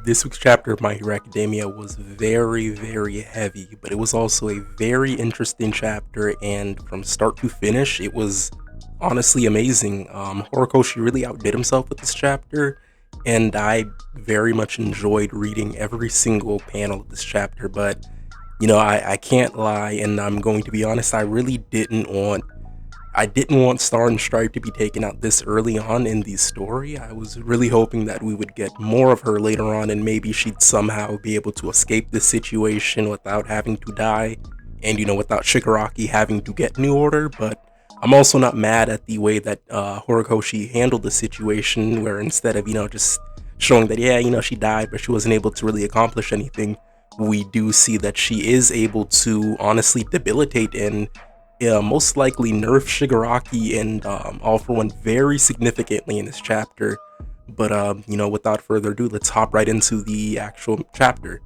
This week's chapter of My Hero Academia was very, very heavy, but it was also a very interesting chapter, and from start to finish, it was honestly amazing. Horikoshi really outdid himself with this chapter, and I very much enjoyed reading every single panel of this chapter, but I can't lie, and I'm going to be honest, I didn't want Star and Stripe to be taken out this early on in the story. I was really hoping that we would get more of her later on and maybe she'd somehow be able to escape this situation without having to die and, without Shigaraki having to get New Order. But I'm also not mad at the way that Horikoshi handled the situation, where instead of, just showing that, yeah, she died, but she wasn't able to really accomplish anything, we do see that she is able to honestly debilitate and most likely nerf Shigaraki and All For One very significantly in this chapter. But without further ado, let's hop right into the actual chapter.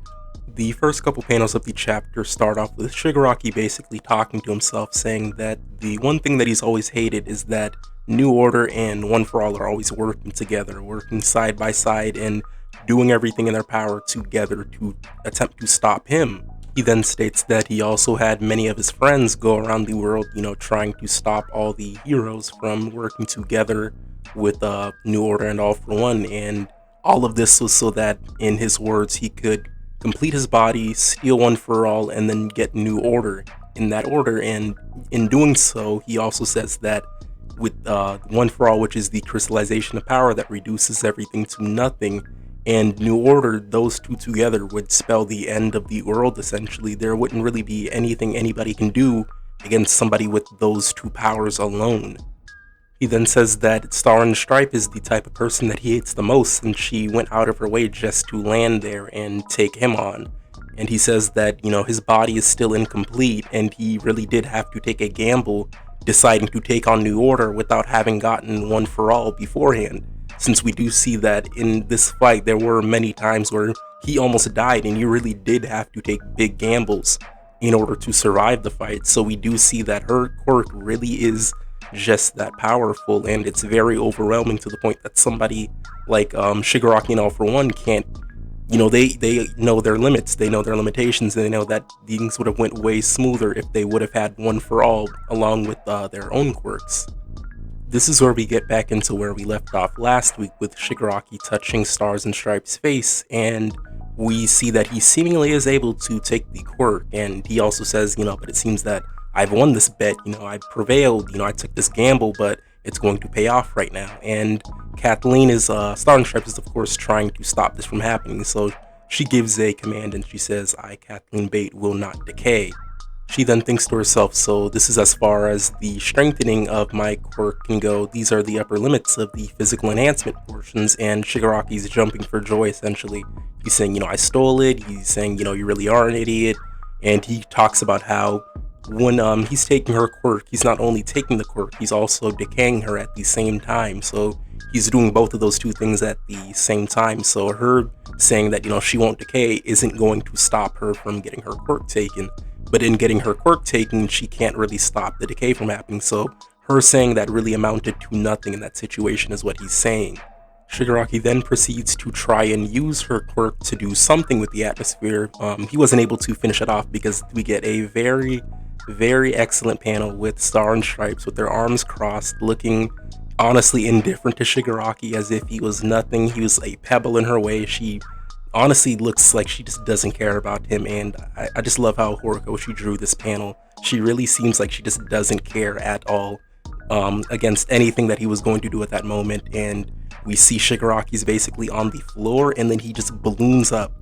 The first couple panels of the chapter start off with Shigaraki basically talking to himself, saying that the one thing that he's always hated is that New Order and One For All are always working together, working side by side, and doing everything in their power together to attempt to stop him. He then states that he also had many of his friends go around the world, trying to stop all the heroes from working together with New Order and All For One. And all of this was so that, in his words, he could complete his body, steal One For All, and then get New Order in that order. And in doing so, he also says that with One For All, which is the crystallization of power that reduces everything to nothing, and New Order, those two together would spell the end of the world, essentially. There wouldn't really be anything anybody can do against somebody with those two powers alone. He then says that Star and Stripe is the type of person that he hates the most, and she went out of her way just to land there and take him on. And he says that, his body is still incomplete, and he really did have to take a gamble deciding to take on New Order without having gotten One For All beforehand. Since we do see that in this fight, there were many times where he almost died, and you really did have to take big gambles in order to survive the fight. So we do see that her quirk really is just that powerful, and it's very overwhelming to the point that somebody like Shigaraki and All For One can't, they know their limits, they know their limitations, and they know that things would have went way smoother if they would have had One For All along with their own quirks. This is where we get back into where we left off last week with Shigaraki touching Stars and Stripes' face, and we see that he seemingly is able to take the quirk, and he also says, but it seems that I've won this bet, I prevailed, I took this gamble, but it's going to pay off right now. And Kathleen is, Star and Stripes is of course trying to stop this from happening, so she gives a command and she says, I, Kathleen Bate, will not decay. She then thinks to herself, so this is as far as the strengthening of my quirk can go. These are the upper limits of the physical enhancement portions, and Shigaraki's jumping for joy, essentially. He's saying, I stole it. He's saying, you really are an idiot. And he talks about how when he's taking her quirk, he's not only taking the quirk, he's also decaying her at the same time. So he's doing both of those two things at the same time. So her saying that, she won't decay isn't going to stop her from getting her quirk taken. But in getting her quirk taken, she can't really stop the decay from happening. So her saying that really amounted to nothing in that situation is what he's saying. Shigaraki then proceeds to try and use her quirk to do something with the atmosphere. He wasn't able to finish it off because we get a very, very excellent panel with Star and Stripes with their arms crossed, looking honestly indifferent to Shigaraki, as if he was nothing. He was a pebble in her way. She honestly looks like she just doesn't care about him, and I just love how Horikoshi drew this panel. She really seems like she just doesn't care at all against anything that he was going to do at that moment. And we see Shigaraki's basically on the floor, and then he just balloons up,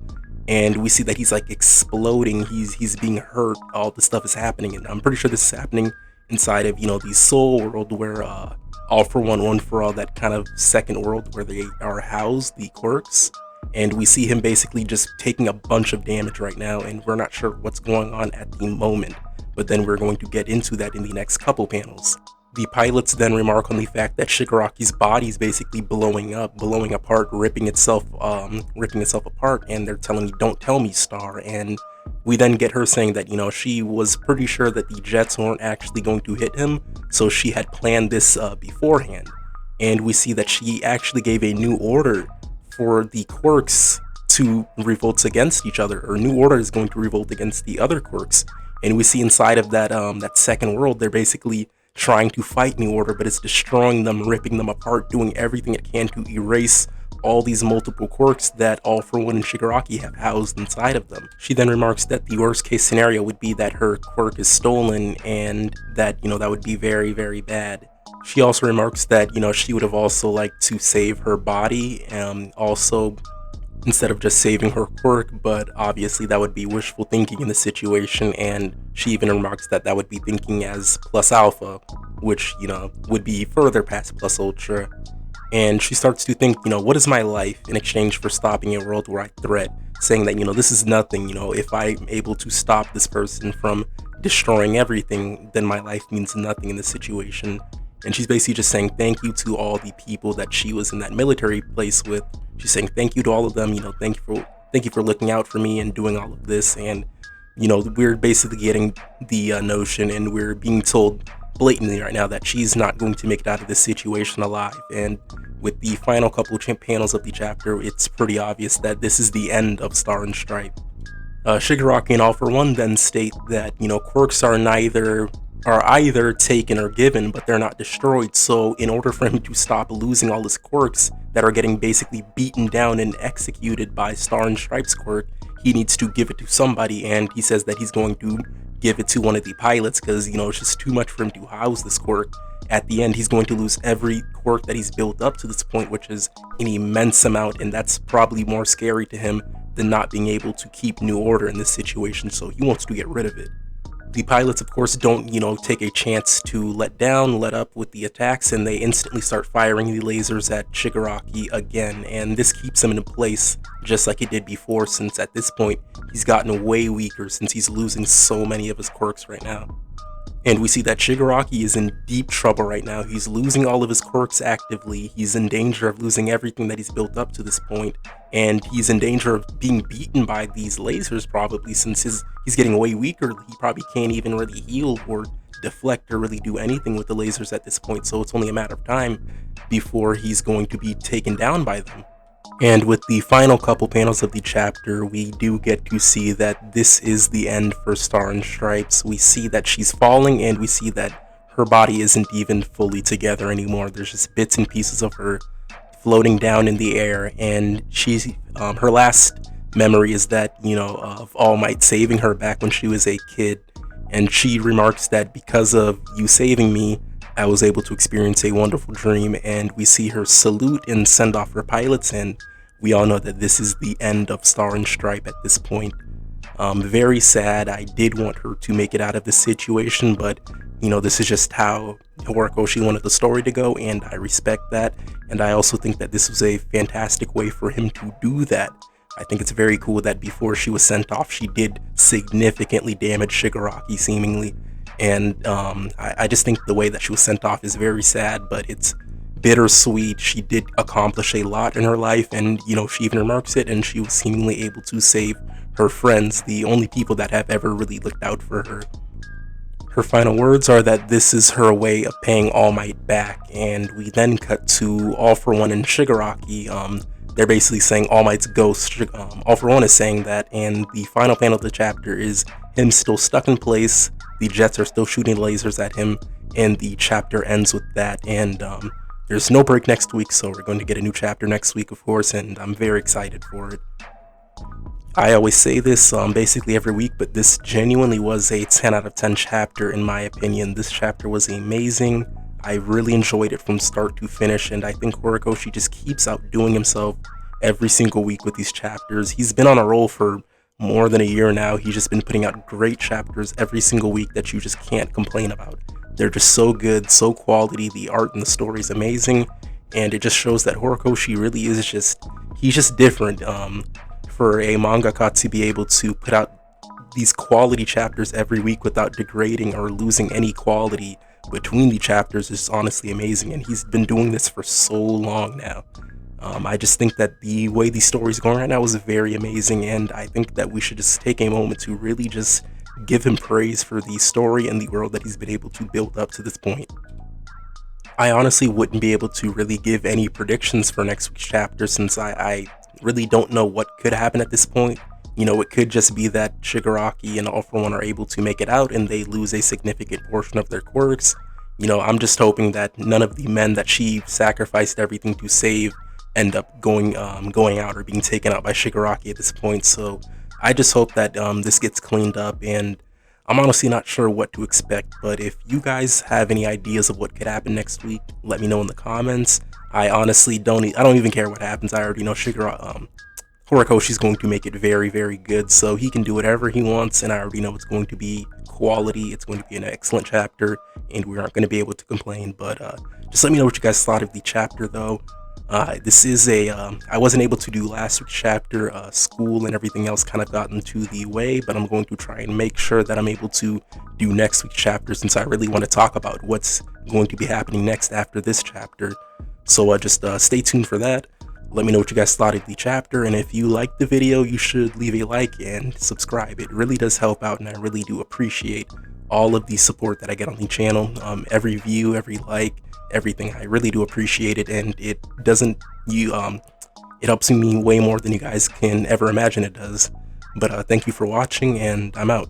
and we see that he's like exploding. He's being hurt. All this stuff is happening, and I'm pretty sure this is happening inside of the Soul World, where All For One, One For All, that kind of second world where they are housed, the quirks. And we see him basically just taking a bunch of damage right now, and we're not sure what's going on at the moment, but then we're going to get into that in the next couple panels. The pilots then remark on the fact that Shigaraki's body is basically blowing apart, ripping itself apart, and they're telling me, don't tell me, Star. And we then get her saying that, she was pretty sure that the jets weren't actually going to hit him, so she had planned this beforehand. And we see that she actually gave a new order for the quirks two revolts against each other, or New Order is going to revolt against the other quirks. And we see inside of that second world, they're basically trying to fight New Order, but it's destroying them, ripping them apart, doing everything it can to erase all these multiple quirks that All For One and Shigaraki have housed inside of them. She then remarks that the worst case scenario would be that her quirk is stolen, and that, that would be very, very bad. She also remarks that, she would have also liked to save her body, also instead of just saving her quirk, but obviously that would be wishful thinking in the situation, and she even remarks that that would be thinking as plus alpha, which, would be further past plus ultra. And she starts to think, what is my life in exchange for stopping a worldwide threat, saying that, this is nothing, if I'm able to stop this person from destroying everything, then my life means nothing in this situation. And she's basically just saying thank you to all the people that she was in that military place with. She's saying thank you to all of them, thank you for looking out for me and doing all of this. And, we're basically getting the notion, and we're being told blatantly right now that she's not going to make it out of this situation alive. And with the final couple of panels of the chapter, it's pretty obvious that this is the end of Star and Stripe. Shigaraki and All For One then state that, quirks are either taken or given, but they're not destroyed. So in order for him to stop losing all his quirks that are getting basically beaten down and executed by Star and Stripe's quirk, he needs to give it to somebody, and he says that he's going to give it to one of the pilots because, it's just too much for him to house this quirk. At the end, he's going to lose every quirk that he's built up to this point, which is an immense amount, and that's probably more scary to him than not being able to keep New Order in this situation, so he wants to get rid of it. The pilots, of course, don't, take a chance to let up with the attacks, and they instantly start firing the lasers at Shigaraki again, and this keeps him in place just like it did before, since at this point, he's gotten way weaker since he's losing so many of his quirks right now. And we see that Shigaraki is in deep trouble right now. He's losing all of his quirks actively, he's in danger of losing everything that he's built up to this point, and he's in danger of being beaten by these lasers probably, since he's getting way weaker. He probably can't even really heal or deflect or really do anything with the lasers at this point, so it's only a matter of time before he's going to be taken down by them. And with the final couple panels of the chapter, we do get to see that this is the end for Star and Stripes. We see that she's falling, and we see that her body isn't even fully together anymore. There's just bits and pieces of her floating down in the air, and her last memory is that, of All Might saving her back when she was a kid. And she remarks that because of you saving me, I was able to experience a wonderful dream. And we see her salute and send off her pilots, and we all know that this is the end of Star and Stripe at this point. Very sad. I did want her to make it out of this situation, but this is just how Horikoshi wanted the story to go, and I respect that. And I also think that this was a fantastic way for him to do that. I think it's very cool that before she was sent off, she did significantly damage Shigaraki, seemingly. And I just think the way that she was sent off is very sad, but it's bittersweet. She did accomplish a lot in her life, and she even remarks it, and she was seemingly able to save her friends, the only people that have ever really looked out for her. Her final words are that this is her way of paying All Might back, and we then cut to All For One and Shigaraki. They're basically saying All Might's ghost. All For One is saying that, and the final panel of the chapter is him still stuck in place. The jets are still shooting lasers at him, and the chapter ends with that. And there's no break next week, so we're going to get a new chapter next week, of course, and I'm very excited for it. I always say this basically every week, but this genuinely was a 10 out of 10 chapter in my opinion. This chapter was amazing. I really enjoyed it from start to finish, and I think Horikoshi just keeps outdoing himself every single week with these chapters. He's been on a roll for more than a year now. He's just been putting out great chapters every single week that you just can't complain about. They're just so good, so quality. The art and the story is amazing, and it just shows that Horikoshi really is he's just different. For a mangaka to be able to put out these quality chapters every week without degrading or losing any quality between the chapters is honestly amazing, and he's been doing this for so long now. I just think that the way the story's going right now is very amazing, and I think that we should just take a moment to really just give him praise for the story and the world that he's been able to build up to this point. I honestly wouldn't be able to really give any predictions for next week's chapter, since I really don't know what could happen at this point. You know, it could just be that Shigaraki and All For One are able to make it out and they lose a significant portion of their quirks. You know, I'm just hoping that none of the men that she sacrificed everything to save end up going out or being taken out by Shigaraki at this point. So I just hope that this gets cleaned up, and I'm honestly not sure what to expect. But if you guys have any ideas of what could happen next week, let me know in the comments. I honestly I don't even care what happens. I already know Horikoshi's going to make it very, very good, so he can do whatever he wants, and I already know it's going to be quality. It's going to be an excellent chapter, and we aren't going to be able to complain. But just let me know what you guys thought of the chapter, though. This is I wasn't able to do last week's chapter. School and everything else kind of got into the way, but I'm going to try and make sure that I'm able to do next week's chapter, since I really want to talk about what's going to be happening next after this chapter. So just stay tuned for that. Let me know what you guys thought of the chapter, and if you liked the video, you should leave a like and subscribe. It really does help out, and I really do appreciate all of the support that I get on the channel. Every view, every like, everything, I really do appreciate it, and it helps me way more than you guys can ever imagine it does. But thank you for watching, and I'm out.